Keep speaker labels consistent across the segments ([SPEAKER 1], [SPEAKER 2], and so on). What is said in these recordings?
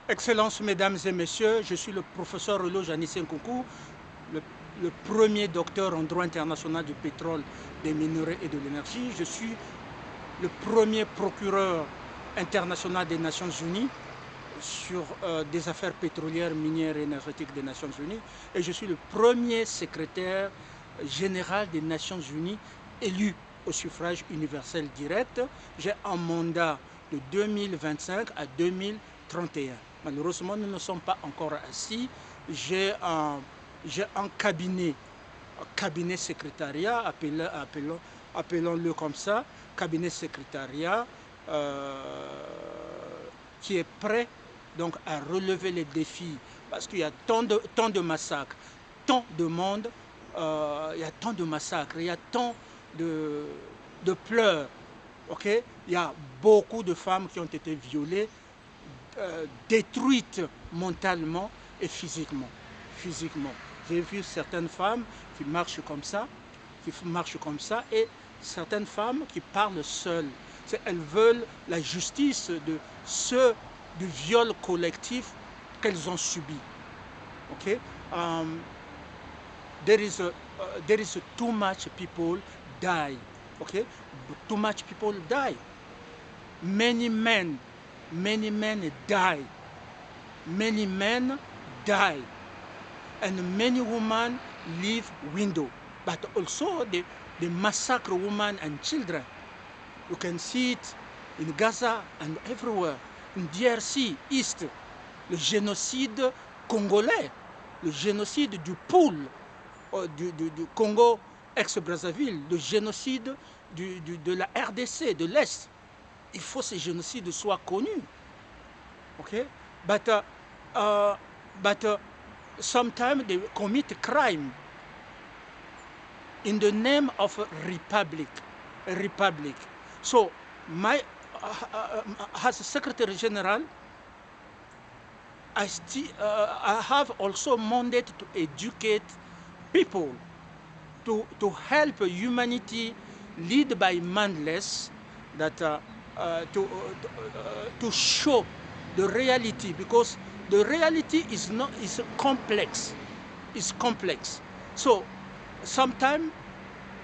[SPEAKER 1] Excellences, mesdames et messieurs, je suis le professeur Relo Janissé Nkoukou, le premier docteur en droit international du pétrole, des minerais et de l'énergie. Je suis le premier procureur international des Nations Unies sur des affaires pétrolières, minières et énergétiques des Nations Unies. Et je suis le premier secrétaire général des Nations Unies élu au suffrage universel direct. J'ai un mandat de 2025 à 2031. Malheureusement, nous ne sommes pas encore assis. J'ai un cabinet secrétariat, appelons-le comme ça, cabinet secrétariat qui est prêt donc à relever les défis parce qu'il y a tant de massacres, tant de monde, il y a tant de massacres, il y a tant de pleurs, ok? Il y a beaucoup de femmes qui ont été violées, détruites mentalement et physiquement. J'ai vu certaines femmes qui marchent comme ça, et certaines femmes qui parlent seules. Elles veulent la justice de ceux du viol collectif qu'elles ont subi. Okay? There is too much people die. Okay? Too much people die. Many men die. Many men die. And many women leave window. But also they massacre women and children. You can see it in Gaza and everywhere. In DRC, East, le génocide congolais, le génocide du Poul, du Congo ex-Brazzaville, le génocide de la RDC, de l'Est. Il faut que ces génocides soient connus. Okay? But sometimes they commit crime in the name of a republic. So, as Secretary General, I have also mandate to educate people, to help humanity lead by manless, that to show the reality, because the reality is complex. It's complex. So sometimes,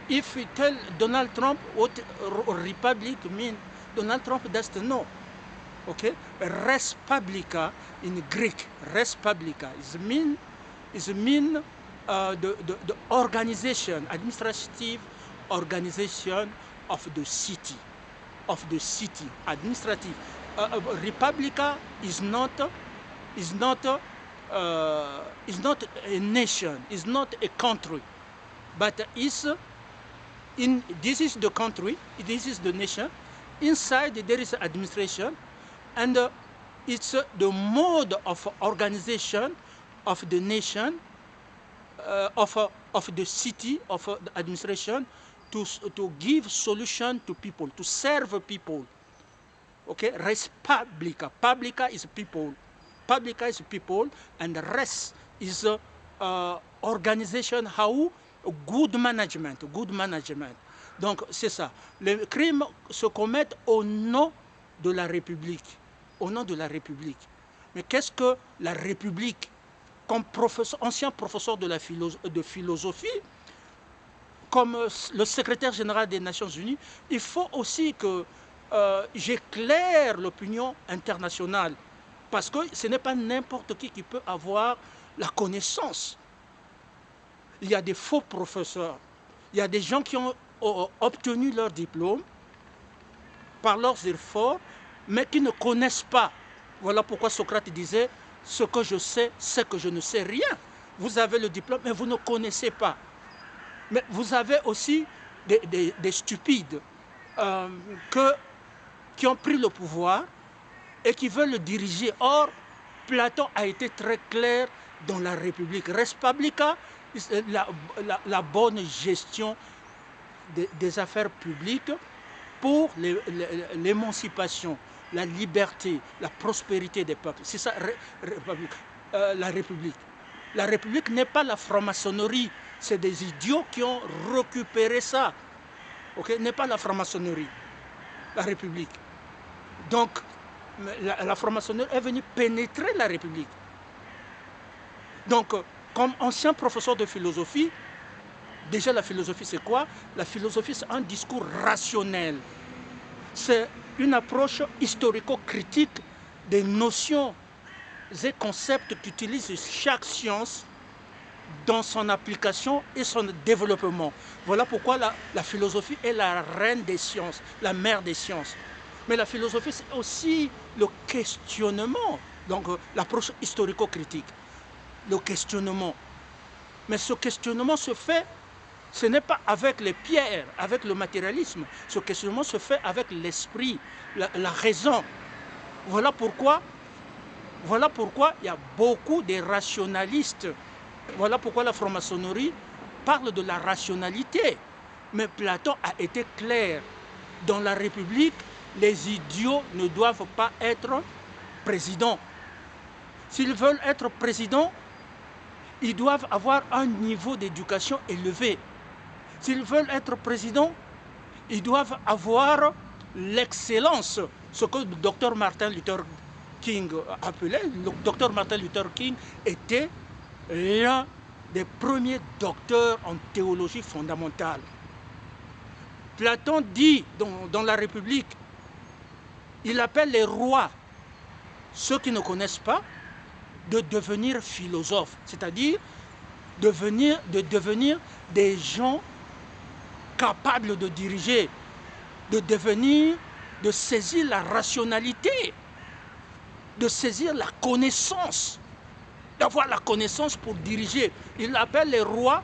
[SPEAKER 1] if we tell Donald Trump what republic means, Donald Trump doesn't know. Okay? Res publica in Greek, res publica is mean the organization, administrative organization of the city, administrative. Republica is not a nation, is not a country, but this is the country, this is the nation. Inside there is administration, and it's the mode of organization of the nation, of the city, of the administration, to give solution to people, to serve people. Okay, res publica. Publica is people. Publica is people, and res is organisation, how good management. Donc c'est ça. Les crimes se commettent au nom de la République. Au nom de la République. Mais qu'est-ce que la République? Comme ancien professeur de philosophie, comme le secrétaire général des Nations Unies, il faut aussi que j'éclaire l'opinion internationale. Parce que ce n'est pas n'importe qui peut avoir la connaissance. Il y a des faux professeurs. Il y a des gens qui ont obtenu leur diplôme par leurs efforts, mais qui ne connaissent pas. Voilà pourquoi Socrate disait, ce que je sais, c'est que je ne sais rien. Vous avez le diplôme, mais vous ne connaissez pas. Mais vous avez aussi des stupides qui ont pris le pouvoir et qui veulent le diriger. Or, Platon a été très clair dans la République. Res publica, la bonne gestion des affaires publiques pour l'émancipation, la liberté, la prospérité des peuples. C'est ça, la République. La République n'est pas la franc-maçonnerie. C'est des idiots qui ont récupéré ça. Okay? N'est pas la franc-maçonnerie, la République. Donc, la franc-maçonnerie est venue pénétrer la République. Donc, comme ancien professeur de philosophie, déjà la philosophie c'est quoi? La philosophie c'est un discours rationnel. C'est une approche historico-critique des notions et concepts qu'utilise chaque science dans son application et son développement. Voilà pourquoi la philosophie est la reine des sciences, la mère des sciences. Mais la philosophie, c'est aussi le questionnement, donc l'approche historico-critique, le questionnement. Mais ce questionnement se fait, ce n'est pas avec les pierres, avec le matérialisme. Ce questionnement se fait avec l'esprit, la raison. Voilà pourquoi il y a beaucoup de rationalistes. Voilà pourquoi la franc-maçonnerie parle de la rationalité. Mais Platon a été clair. Dans la République, les idiots ne doivent pas être présidents. S'ils veulent être présidents, ils doivent avoir un niveau d'éducation élevé. S'ils veulent être présidents, ils doivent avoir l'excellence, ce que le docteur Martin Luther King appelait. Le docteur Martin Luther King était l'un des premiers docteurs en théologie fondamentale. Platon dit dans la République, il appelle les rois, ceux qui ne connaissent pas, de devenir philosophes, c'est-à-dire de devenir des gens capables de diriger, de saisir la rationalité, de saisir la connaissance, d'avoir la connaissance pour diriger. Il appelle les rois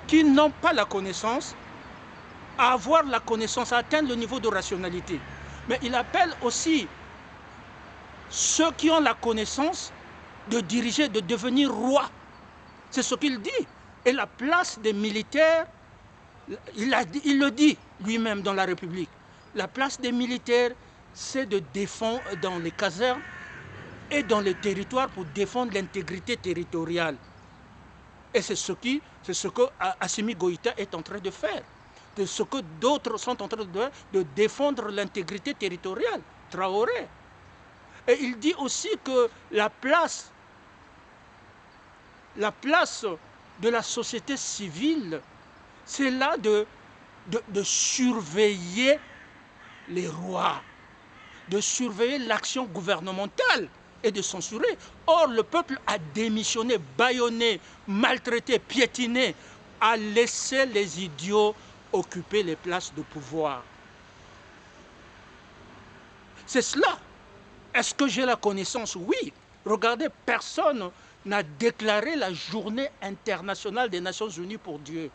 [SPEAKER 1] qui n'ont pas la connaissance, à avoir la connaissance, à atteindre le niveau de rationalité. Mais il appelle aussi ceux qui ont la connaissance de diriger, de devenir roi. C'est ce qu'il dit. Et la place des militaires, il le dit lui-même dans la République, la place des militaires, c'est de défendre dans les casernes et dans les territoires pour défendre l'intégrité territoriale. Et c'est ce que Assimi Goïta est en train de faire. De ce que d'autres sont en train de défendre l'intégrité territoriale. Traoré. Et il dit aussi que la place de la société civile, c'est là de surveiller les rois, de surveiller l'action gouvernementale et de censurer. Or, le peuple a démissionné, bâillonné, maltraité, piétiné, a laissé les idiots occuper les places de pouvoir. C'est cela. Est-ce que j'ai la connaissance? Oui. Regardez, personne n'a déclaré la journée internationale des Nations Unies pour Dieu.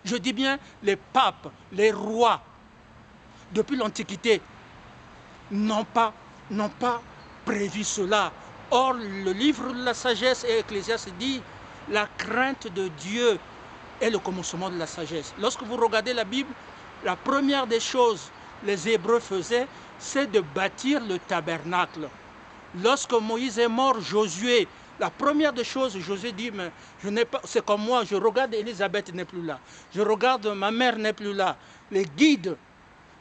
[SPEAKER 1] Je dis bien les papes, les rois, depuis l'Antiquité, n'ont pas prévu cela. Or, le livre de la sagesse et Ecclésiaste dit la crainte de Dieu est le commencement de la sagesse. Lorsque vous regardez la Bible, la première des choses les Hébreux faisaient, c'est de bâtir le tabernacle. Lorsque Moïse est mort, Josué, la première des choses, Josué dit, mais c'est comme moi, je regarde Élisabeth n'est plus là, je regarde ma mère n'est plus là, les guides,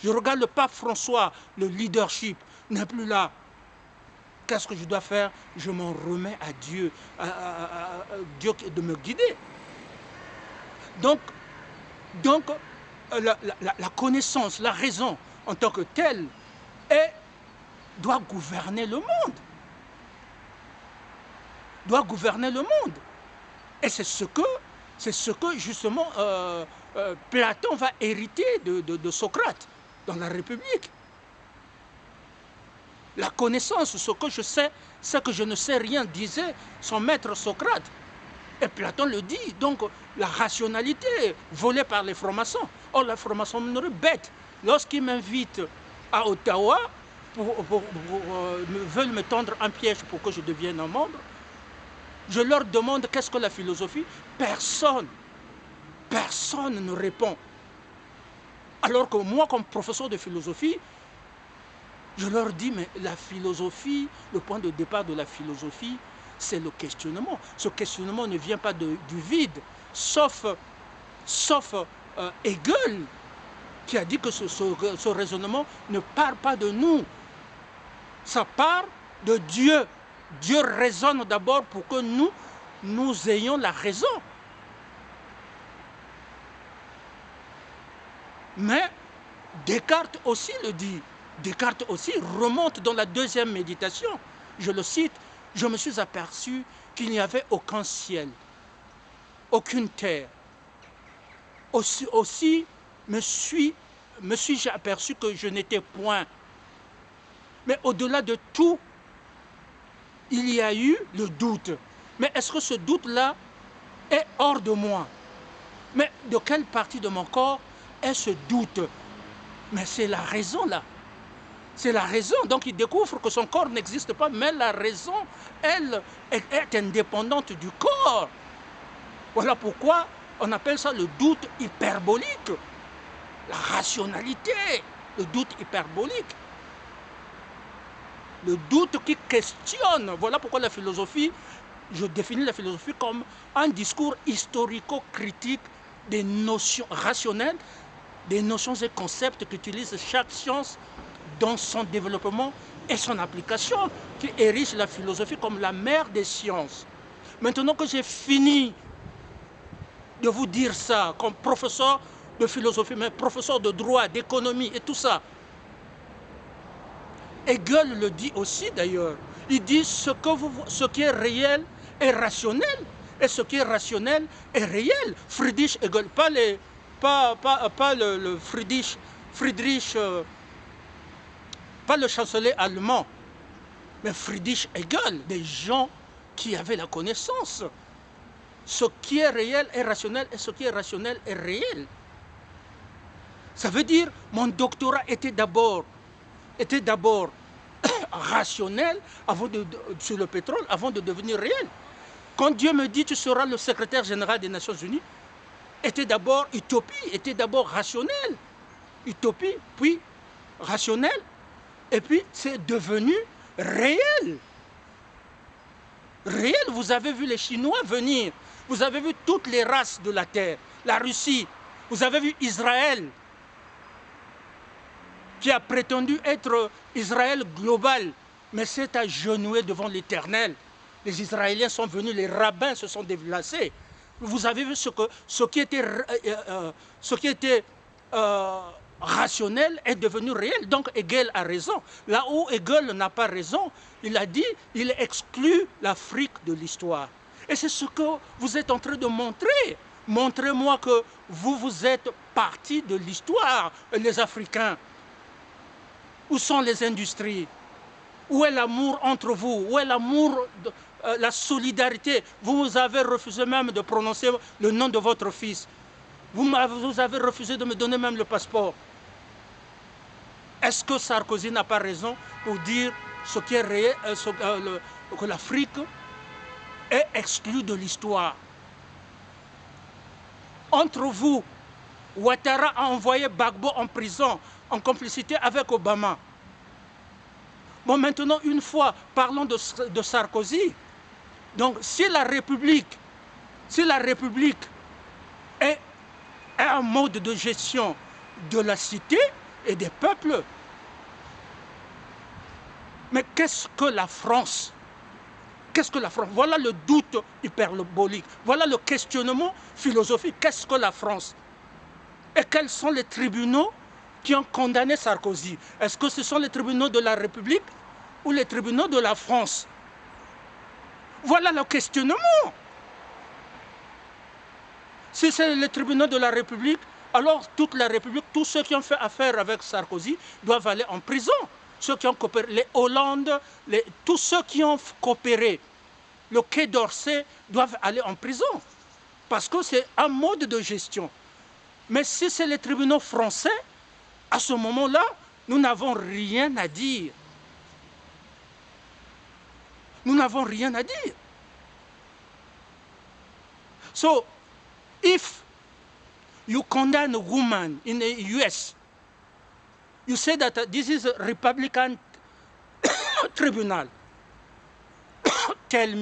[SPEAKER 1] je regarde le pape François, le leadership n'est plus là. Qu'est-ce que je dois faire? Je m'en remets à Dieu, à Dieu de me guider. Donc la connaissance, la raison en tant que telle, doit gouverner le monde. Doit gouverner le monde. Et c'est ce que justement Platon va hériter de Socrate dans la République. La connaissance, ce que je sais, ce que je ne sais rien, disait son maître Socrate. Et Platon le dit, donc la rationalité volée par les francs-maçons. Or, la franc-maçonnerie bête, lorsqu'ils m'invitent à Ottawa, veulent me tendre un piège pour que je devienne un membre, je leur demande qu'est-ce que la philosophie. Personne ne répond. Alors que moi, comme professeur de philosophie, je leur dis, mais la philosophie, le point de départ de la philosophie, c'est le questionnement. Ce questionnement ne vient pas du vide, sauf Hegel. qui a dit que ce raisonnement ne parle pas de nous. Ça part de Dieu. Dieu raisonne d'abord pour que nous ayons la raison. Mais Descartes aussi le dit. Descartes aussi remonte dans la deuxième méditation. Je le cite, « Je me suis aperçu qu'il n'y avait aucun ciel, aucune terre. Aussi me suis-je aperçu que je n'étais point. Mais au-delà de tout, il y a eu le doute. Mais est-ce que ce doute-là est hors de moi? Mais de quelle partie de mon corps est ce doute? Mais c'est la raison là. C'est la raison. Donc il découvre que son corps n'existe pas, mais la raison, elle, est indépendante du corps. Voilà pourquoi on appelle ça le doute hyperbolique. La rationalité, le doute hyperbolique. Le doute qui questionne. Voilà pourquoi la philosophie, je définis la philosophie comme un discours historico-critique des notions rationnelles, des notions et concepts qu'utilise chaque science dans son développement et son application, qui érige la philosophie comme la mère des sciences. Maintenant que j'ai fini de vous dire ça comme professeur de philosophie, mais professeur de droit, d'économie et tout ça, Hegel le dit aussi d'ailleurs. Il dit ce qui est réel est rationnel et ce qui est rationnel est réel. Friedrich Hegel, pas le Friedrich, pas le chancelier allemand, mais Friedrich Hegel, des gens qui avaient la connaissance. Ce qui est réel est rationnel et ce qui est rationnel est réel. Ça veut dire mon doctorat était d'abord rationnel sur le pétrole avant de devenir réel. Quand Dieu me dit tu seras le secrétaire général des Nations Unies, était d'abord utopie, était d'abord rationnel. Utopie, puis rationnel, et puis c'est devenu réel. Réel, vous avez vu les Chinois venir, vous avez vu toutes les races de la terre, la Russie, vous avez vu Israël, qui a prétendu être Israël global, mais s'est agenouillé devant l'Éternel. Les Israéliens sont venus, les rabbins se sont déplacés. Vous avez vu ce qui était rationnel est devenu réel. Donc Hegel a raison. Là où Hegel n'a pas raison, il a dit, il exclut l'Afrique de l'histoire. Et c'est ce que vous êtes en train de montrer. Montrez-moi que vous êtes partie de l'histoire, les Africains. Où sont les industries? Où est l'amour entre vous? Où est l'amour, la solidarité? Vous avez refusé même de prononcer le nom de votre fils. Vous avez refusé de me donner même le passeport. Est-ce que Sarkozy n'a pas raison pour dire ce qui est réel, que l'Afrique est exclue de l'histoire? Entre vous, Ouattara a envoyé Gbagbo en prison en complicité avec Obama. Bon, maintenant, une fois, parlons de Sarkozy. Donc, si la République est un mode de gestion de la cité et des peuples, mais qu'est-ce que la France? Qu'est-ce que la France? Voilà le doute hyperbolique. Voilà le questionnement philosophique. Qu'est-ce que la France? Et quels sont les tribunaux qui ont condamné Sarkozy? Est-ce que ce sont les tribunaux de la République ou les tribunaux de la France? Voilà le questionnement. Si c'est les tribunaux de la République, alors toute la République, tous ceux qui ont fait affaire avec Sarkozy doivent aller en prison. Ceux qui ont coopéré, les Hollande, tous ceux qui ont coopéré, le Quai d'Orsay, doivent aller en prison. Parce que c'est un mode de gestion. Mais si c'est les tribunaux français, à ce moment-là, nous n'avons rien à dire. Nous n'avons rien à dire. So, if you condemn a woman in the US, you say that this is a Republican tribunal. Tell me.